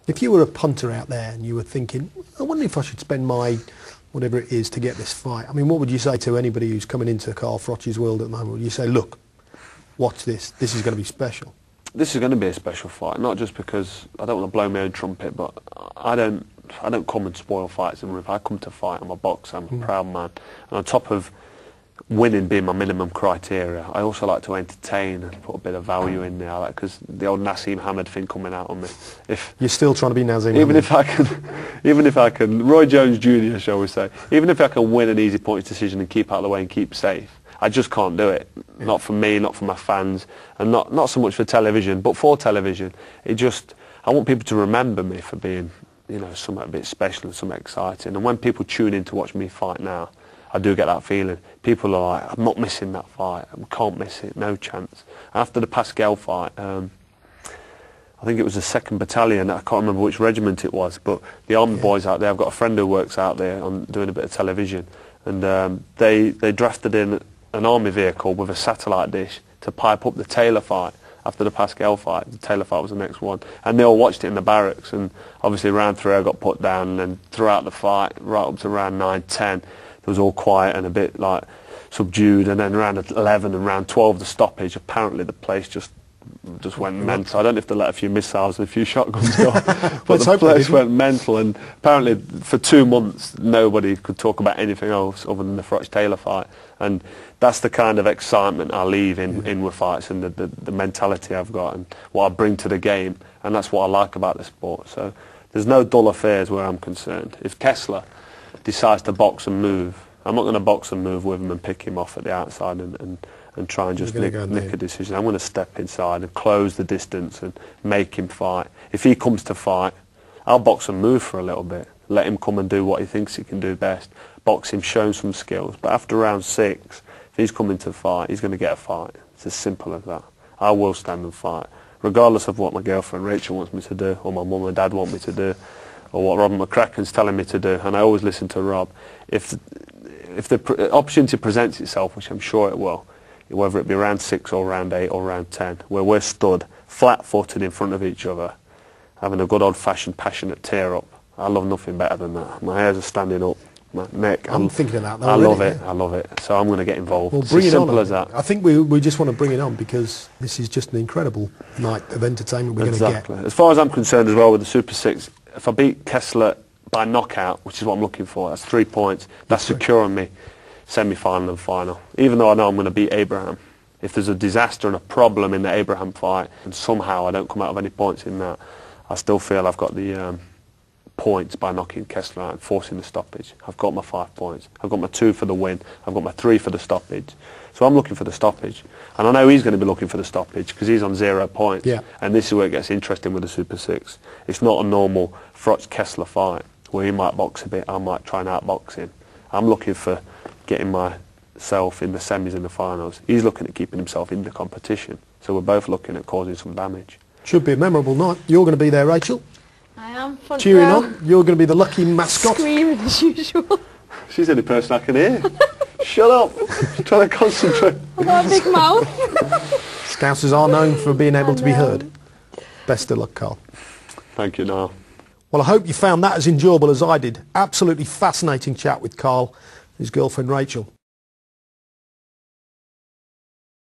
If you were a punter out there and you were thinking, I wonder if I should spend my whatever it is to get this fight, I mean, what would you say to anybody who's coming into Carl Froch's world at the moment? Would you say, look, watch this, this is going to be special? This is going to be a special fight, not just because I don't want to blow my own trumpet, but I don't come and spoil fights. And if I come to fight, I'm a boxer, I'm a proud man. And on top of winning being my minimum criteria, I also like to entertain and put a bit of value in there, because the old Nassim Hamid thing coming out on me. If you're still trying to be Nassim Hamid. Even if I can, Roy Jones Jr. shall we say, even if I can win an easy points decision and keep out of the way and keep safe, I just can't do it. Yeah. Not for me, not for my fans, and not so much for television, but for television. I want people to remember me for being, you know, something a bit special and something exciting. And when people tune in to watch me fight now, I do get that feeling. People are like, I'm not missing that fight. I can't miss it, no chance. After the Pascal fight, I think it was the 2nd Battalion, I can't remember which regiment it was, but the army boys out there, I've got a friend who works out there on doing a bit of television, and they drafted in an army vehicle with a satellite dish to pipe up the Taylor fight. After the Pascal fight, the Taylor fight was the next one, and they all watched it in the barracks. And obviously round 3 I got put down, and then throughout the fight, right up to round 9, 10, it was all quiet and a bit like subdued, and then round 11 and round 12, the stoppage, apparently the place just went mental. I don't know if they let a few missiles and a few shotguns go, but the place went mental, and apparently for 2 months nobody could talk about anything else other than the Froch-Taylor fight. And that's the kind of excitement I leave in with fights, and the mentality I've got and what I bring to the game, and that's what I like about the sport. So there's no dull affairs where I'm concerned. If Kessler decides to box and move, I'm not going to box and move with him and pick him off at the outside and try and just nick a decision. I'm going to step inside and close the distance and make him fight. If he comes to fight, I'll box and move for a little bit. Let him come and do what he thinks he can do best. Box him, show him some skills. But after round 6, if he's coming to fight, he's going to get a fight. It's as simple as that. I will stand and fight, regardless of what my girlfriend Rachel wants me to do, or my mum and dad want me to do, or what Rob McCracken's telling me to do. And I always listen to Rob. If the opportunity presents itself, which I'm sure it will, whether it be round 6 or round 8 or round 10, where we're stood flat-footed in front of each other, having a good old-fashioned passionate tear-up, I love nothing better than that. My hairs are standing up, my neck. I'm thinking of that though. I love it, I love it. So I'm going to get involved. Well, bring it on. It's as simple as that. I think we just want to bring it on because this is just an incredible night of entertainment we're going to get. Exactly. As far as I'm concerned as well with the Super 6, if I beat Kessler by knockout, which is what I'm looking for, that's 3 points, that's securing me semi-final and final. Even though I know I'm going to beat Abraham. If there's a disaster and a problem in the Abraham fight, and somehow I don't come out of any points in that, I still feel I've got the points by knocking Kessler out and forcing the stoppage. I've got my 5 points. I've got my 2 for the win. I've got my 3 for the stoppage. So I'm looking for the stoppage. And I know he's going to be looking for the stoppage because he's on 0 points. Yeah. And this is where it gets interesting with the Super 6. It's not a normal Froch-Kessler fight where he might box a bit, I might try and outbox him. I'm looking for getting myself in the semis and the finals. He's looking at keeping himself in the competition. So we're both looking at causing some damage. Should be a memorable night. You're going to be there, Rachel. I am. Front cheering row. on. You're going to be the lucky mascot. Screaming as usual. She's the only person I can hear. Shut up. I'm trying to concentrate. I've got a big mouth. Scousers are known for being able to be heard. Best of luck, Carl. Thank you, Niall. Well, I hope you found that as enjoyable as I did. Absolutely fascinating chat with Carl, his girlfriend Rachel.